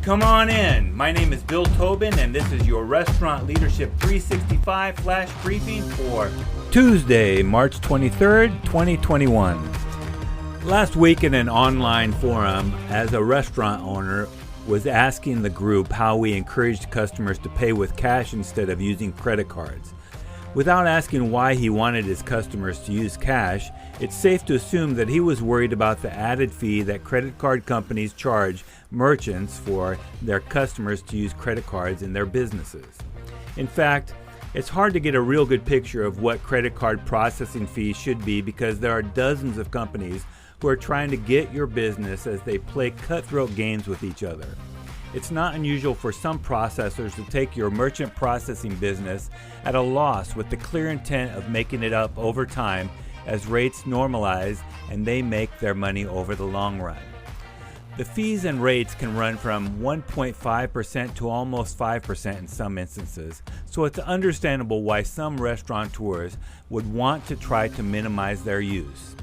Come on in. My name is Bill Tobin, and this is your Restaurant Leadership 365 Flash Briefing for Tuesday, March 23rd, 2021. Last week in an online forum, as a restaurant owner, was asking the group how we encouraged customers to pay with cash instead of using credit cards. Without asking why he wanted his customers to use cash, it's safe to assume that he was worried about the added fee that credit card companies charge merchants for their customers to use credit cards in their businesses. In fact, it's hard to get a real good picture of what credit card processing fees should be because there are dozens of companies who are trying to get your business as they play cutthroat games with each other. It's not unusual for some processors to take your merchant processing business at a loss with the clear intent of making it up over time as rates normalize and they make their money over the long run. The fees and rates can run from 1.5% to almost 5% in some instances, so it's understandable why some restaurateurs would want to try to minimize their use.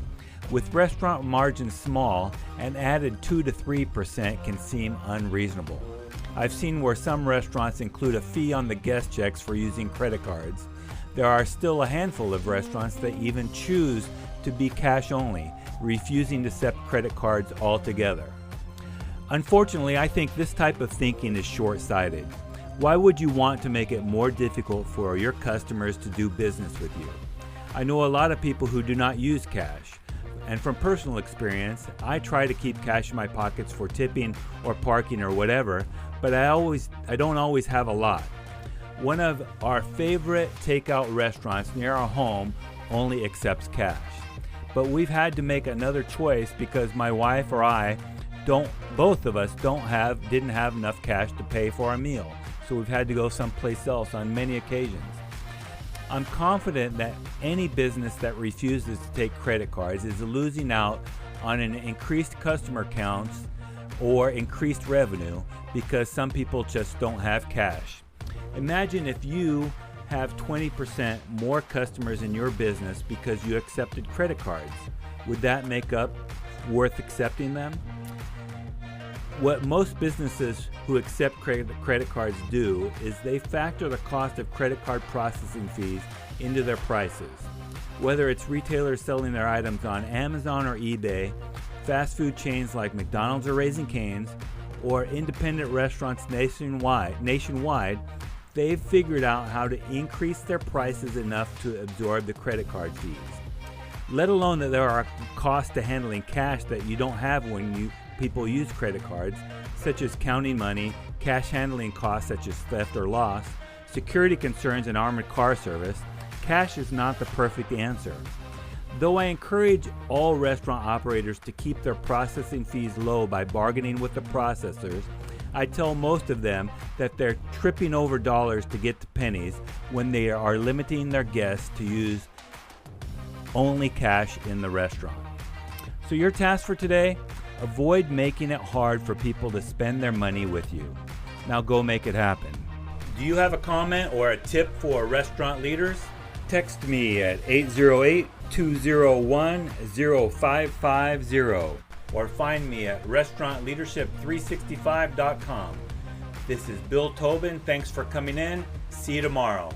With restaurant margins small, an added 2 to 3% can seem unreasonable. I've seen where some restaurants include a fee on the guest checks for using credit cards. There are still a handful of restaurants that even choose to be cash only, refusing to accept credit cards altogether. Unfortunately, I think this type of thinking is short-sighted. Why would you want to make it more difficult for your customers to do business with you? I know a lot of people who do not use cash. And from personal experience, I try to keep cash in my pockets for tipping or parking or whatever, but I don't always have a lot. One of our favorite takeout restaurants near our home only accepts cash. But we've had to make another choice because my wife or I didn't have enough cash to pay for our meal. So we've had to go someplace else on many occasions. I'm confident that any business that refuses to take credit cards is losing out on an increased customer counts or increased revenue because some people just don't have cash. Imagine if you have 20% more customers in your business because you accepted credit cards. Would that make up worth accepting them? What most businesses who accept credit cards do is they factor the cost of credit card processing fees into their prices. Whether it's retailers selling their items on Amazon or eBay, fast food chains like McDonald's or Raising Cane's, or independent restaurants nationwide, they've figured out how to increase their prices enough to absorb the credit card fees. Let alone that there are costs to handling cash that you don't have when people use credit cards, such as counting money, cash handling costs such as theft or loss, security concerns and armored car service. Cash is not the perfect answer. Though I encourage all restaurant operators to keep their processing fees low by bargaining with the processors, I tell most of them that they're tripping over dollars to get to pennies when they are limiting their guests to use only cash in the restaurant. So your task for today? Avoid making it hard for people to spend their money with you. Now go make it happen. Do you have a comment or a tip for restaurant leaders? Text me at 808-201-0550 or find me at restaurantleadership365.com. This is Bill Tobin. Thanks for coming in. See you tomorrow.